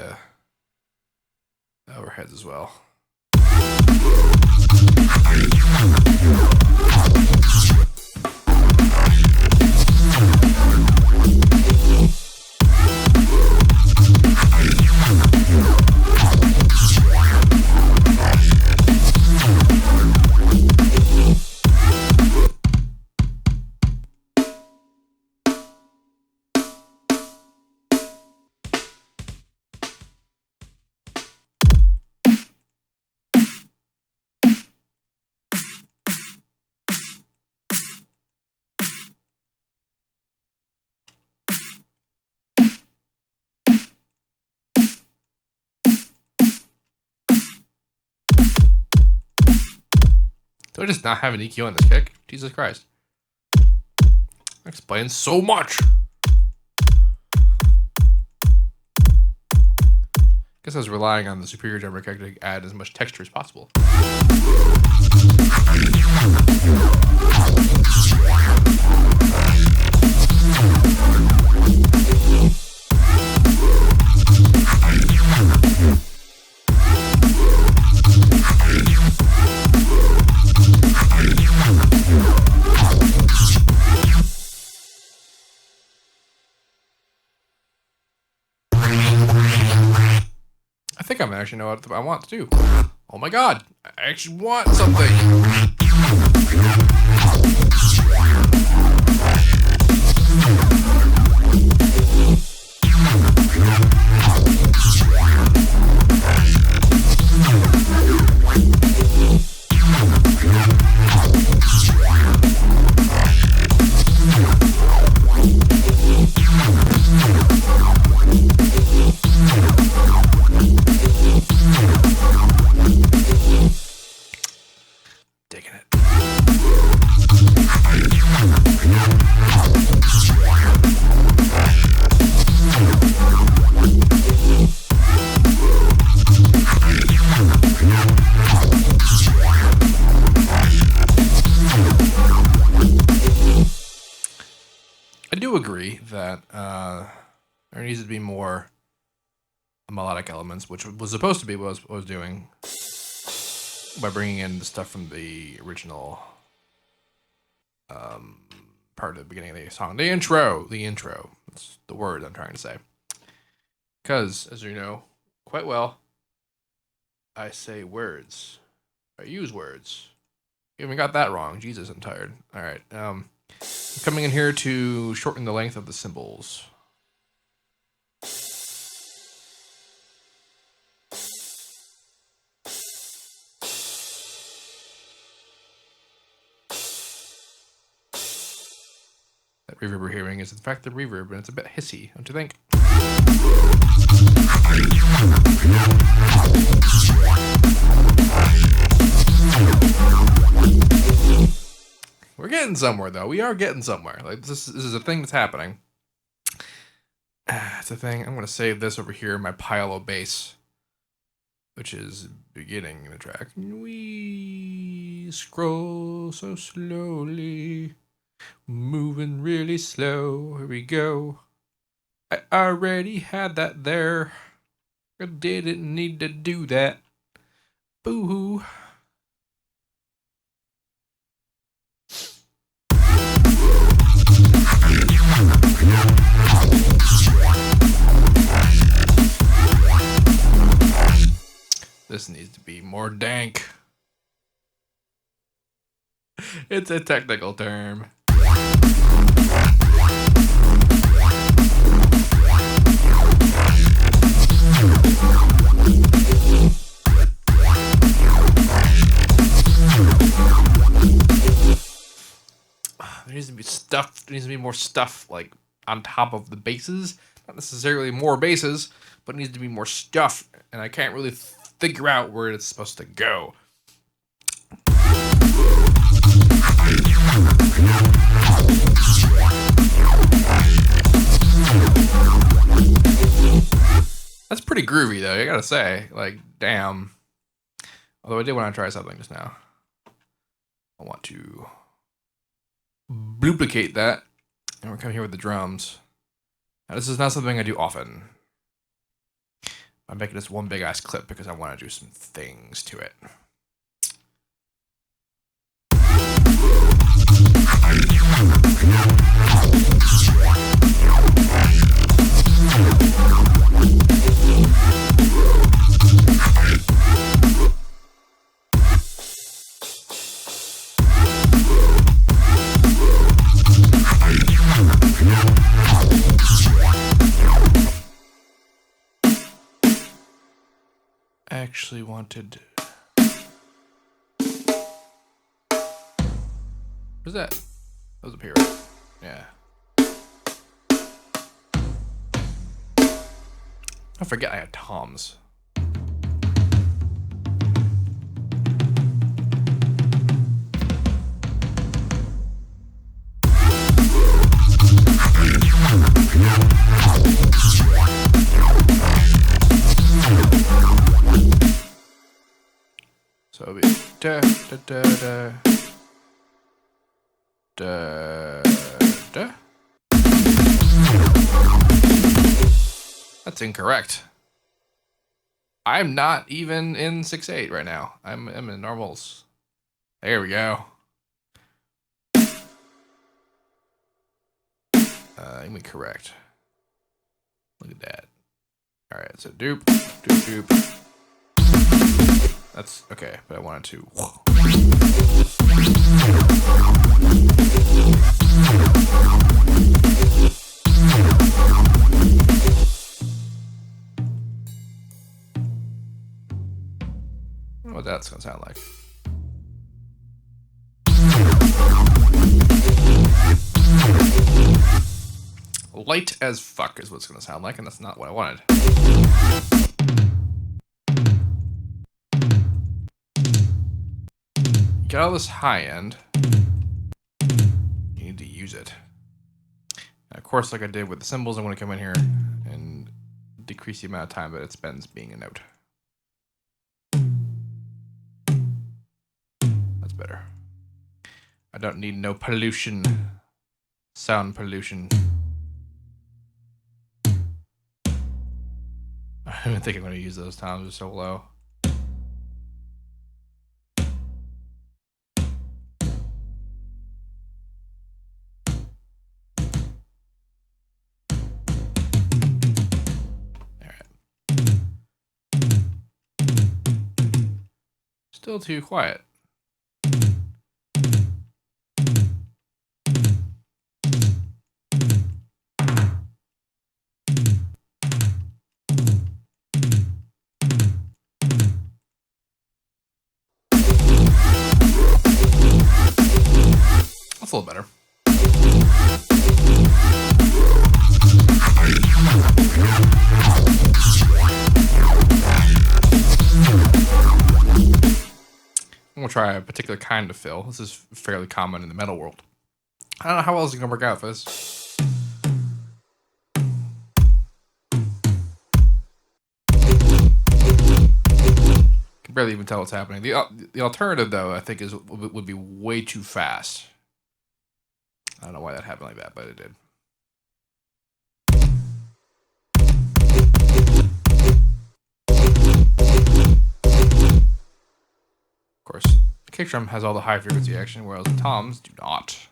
overheads as well. Do I just not have an EQ on this kick? Jesus Christ. That explains so much. Guess I was relying on the superior drum kick to add as much texture as possible. think I actually know what I want to do. Oh my god, I actually want something. Digging it. I do agree that there needs to be more melodic elements, which was supposed to be what I was doing by bringing in the stuff from the original part of the beginning of the song. The intro. That's the word I'm trying to say. Because, as you know quite well, I say words. I use words. You even got that wrong. Jesus, I'm tired. All right. Coming in here to shorten the length of the cymbals. That reverb we're hearing is in fact the reverb, and it's a bit hissy, don't you think? We're getting somewhere, though. We are getting somewhere. Like this is a thing that's happening. It's a thing. I'm gonna save this over here in my pile of bass, which is beginning the track. We scroll so slowly, moving really slow. Here we go. I already had that there. I didn't need to do that. Boo-hoo. This needs to be more dank. It's a technical term. There needs to be stuff. There needs to be more stuff like on top of the basses. Not necessarily more basses, but it needs to be more stuff. And I can't really figure out where it's supposed to go. That's pretty groovy, though, I gotta say. Like, damn. Although I did want to try something just now. I want to duplicate that. And we're coming here with the drums. Now, this is not something I do often. I'm making this one big ass clip because I want to do some things to it. I actually wanted. What's that? That was up here, right? Yeah. I forget I had toms. So it'll be da da da da da da. That's incorrect. I'm not even in 6/8 right now. I'm in normals. There we go. Let me correct. Look at that. All right, so doop, doop, doop. That's okay, but I wanted to. I don't know what that's gonna sound like. Light as fuck is what it's gonna sound like, and that's not what I wanted. Get all this high end. You need to use it. And of course, like I did with the symbols, I'm gonna come in here and decrease the amount of time that it spends being a note. That's better. I don't need no pollution. Sound pollution. I don't think I'm going to use those tones. They're so low. All right. Still too quiet. That's a little better. I'm gonna try a particular kind of fill. This is fairly common in the metal world. I don't know how else it's gonna work out for this. Can barely even tell what's happening. The alternative, though, I think would be way too fast. I don't know why that happened like that, but it did. Of course, the kick drum has all the high frequency action, whereas the toms do not.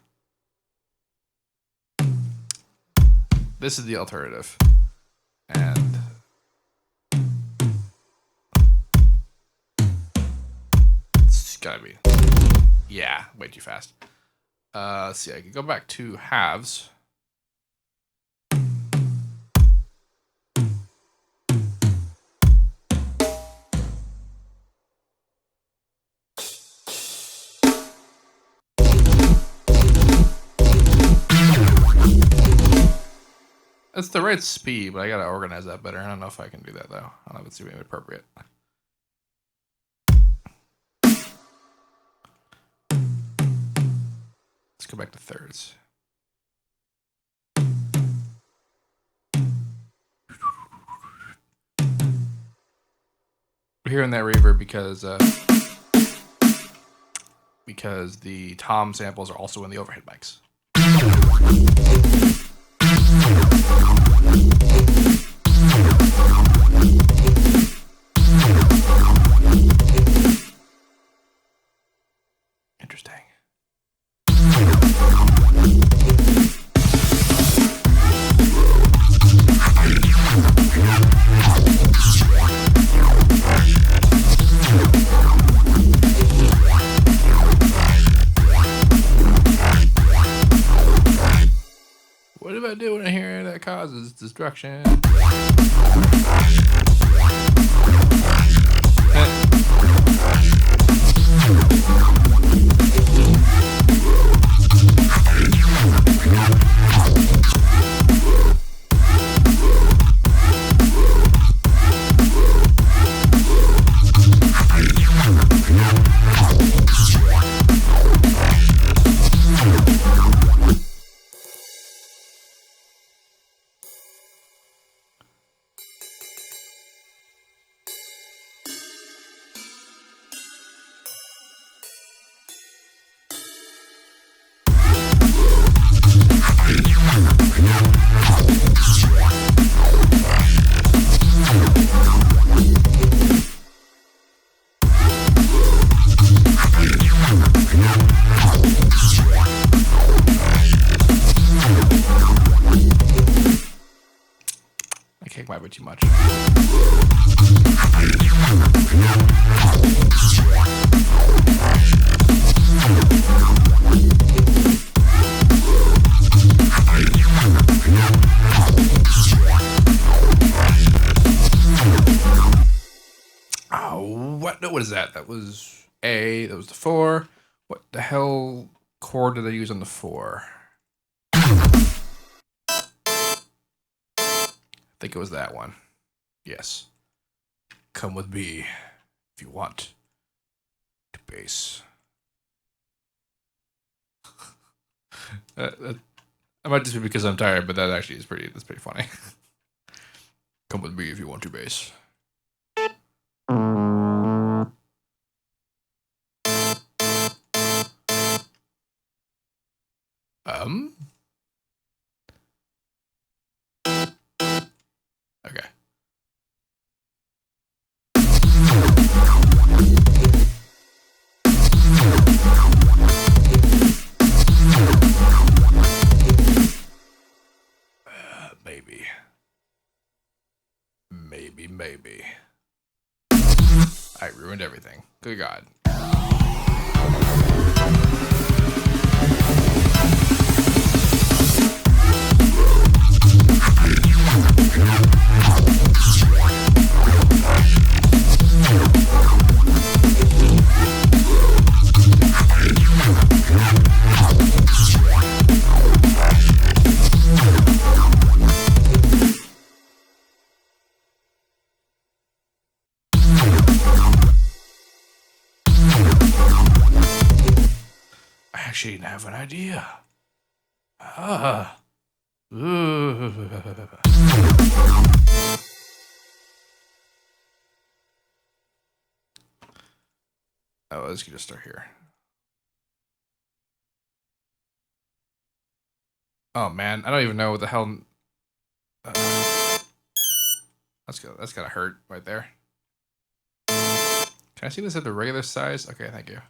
This is the alternative. And it's gotta be, yeah, way too fast. Let's see, I can go back to halves. It's the right speed, but I gotta organize that better. I don't know if I can do that, though. I don't know if it's even appropriate. Let's go back to thirds. We're hearing that reverb because the tom samples are also in the overhead mics. Interesting. What do I do when I hear that causes destruction? kick might be too much. Oh, what? No, what is that? That was A. That was the 4. What the hell chord did I use on the 4? I think it was that one. Yes. Come with me if you want to bass. That might just be because I'm tired, but that actually is that's pretty funny. Come with me if you want to bass. Okay. Maybe. I ruined everything. Good God. I actually have an idea. Oh, let's just start here. Oh man, I don't even know what the hell. That's gonna hurt right there. Can I see this at the regular size? Okay, thank you.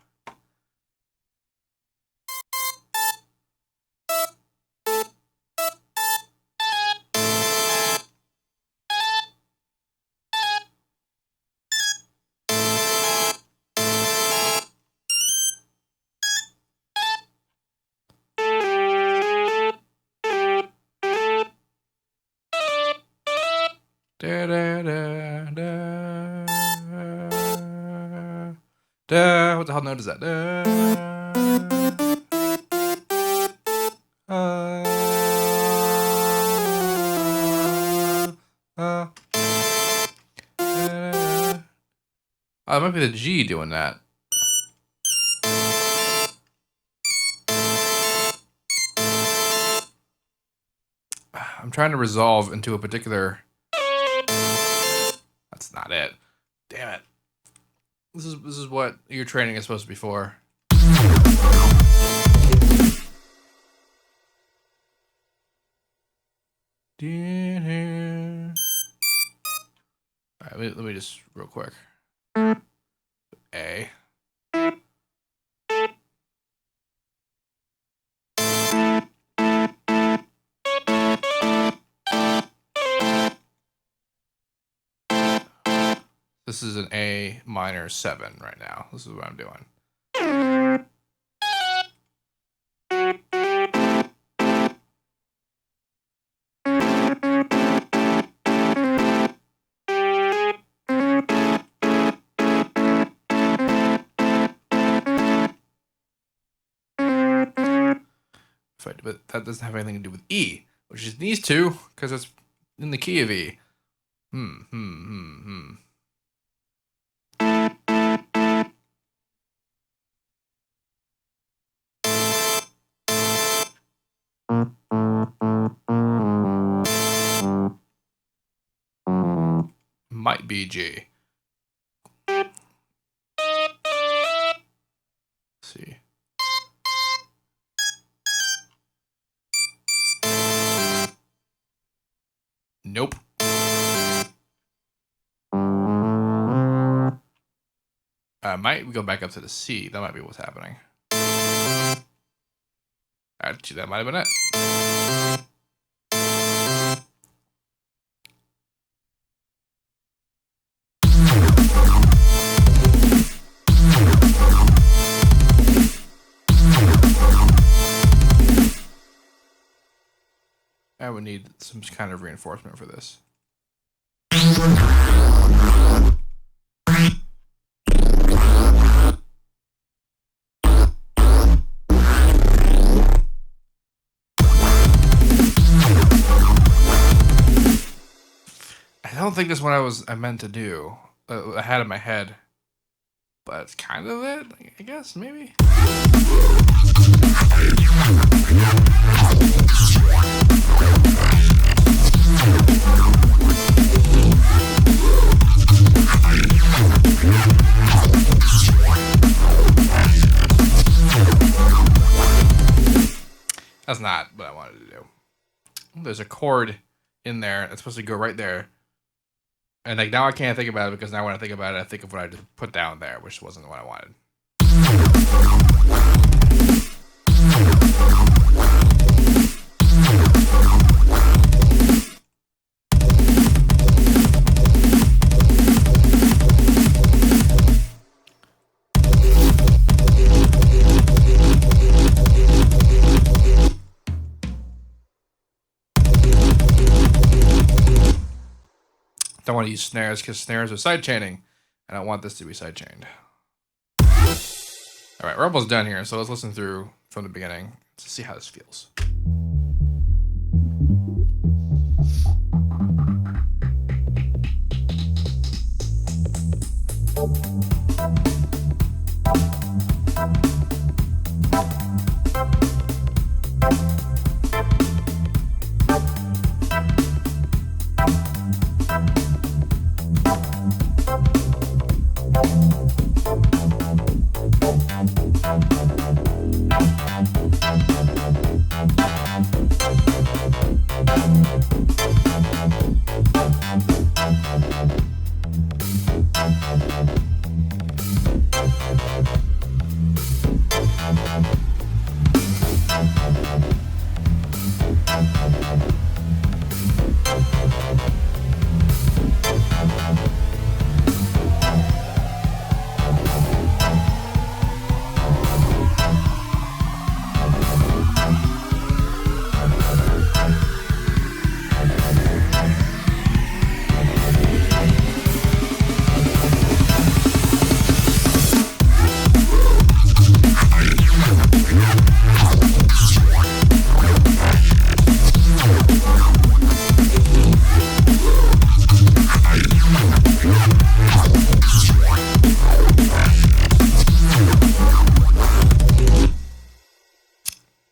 Da, da, da, da, da. What the hell note is that? Da, oh, it might be the G doing that. I'm trying to resolve into a particular. That's not it. Damn it. This is what your training is supposed to be for. All right, let me just real quick. A. This is an A minor 7 right now. This is what I'm doing. But that doesn't have anything to do with E, which is these two, because it's in the key of E. Might be G. Let's see. Nope. Might we go back up to the C? That might be what's happening. Actually, that might have been it. I would need some kind of reinforcement for this. I don't think that's what I meant to do. I had in my head, but it's kind of it. I guess maybe. That's not what I wanted to do. There's a chord in there that's supposed to go right there. And like now I can't think about it because now when I think about it, I think of what I just put down there, which wasn't what I wanted. Don't want to use snares because snares are sidechaining. I don't want this to be sidechained. All right, we're almost done here, so let's listen through from the beginning to see how this feels.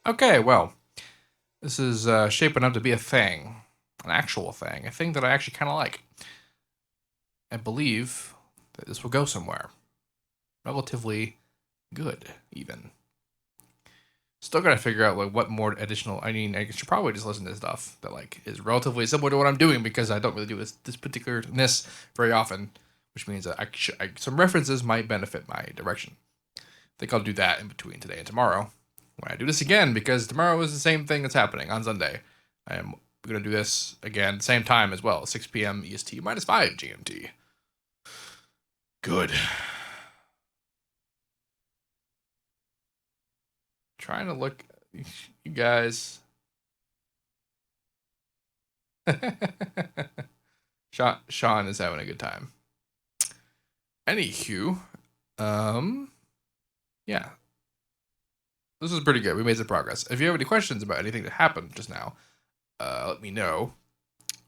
Okay, well, this is shaping up to be a thing, an actual thing, a thing that I actually kind of like. I believe that this will go somewhere. Relatively good, even. Still gotta figure out like what more additional. I mean, I should probably just listen to stuff that like is relatively similar to what I'm doing because I don't really do this particularness very often, which means that some references might benefit my direction. I think I'll do that in between today and tomorrow when I do this again because tomorrow is the same thing that's happening on Sunday. I am gonna do this again same time as well, 6 p.m. EST minus 5 GMT. Good. Trying to look, you guys. Sean is having a good time. Anywho, yeah, this is pretty good. We made some progress. If you have any questions about anything that happened just now, let me know.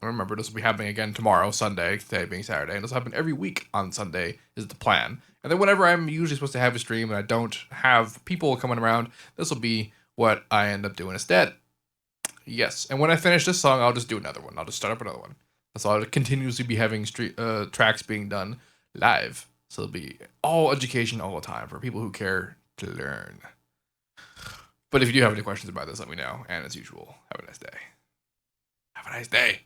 Remember, this will be happening again tomorrow, Sunday, today being Saturday, and this will happen every week on Sunday is the plan. And then whenever I'm usually supposed to have a stream and I don't have people coming around, this will be what I end up doing instead. Yes, and when I finish this song, I'll just do another one. I'll just start up another one. So I'll continuously be having tracks being done live. So it'll be all education all the time for people who care to learn. But if you do have any questions about this, let me know. And as usual, have a nice day. Have a nice day.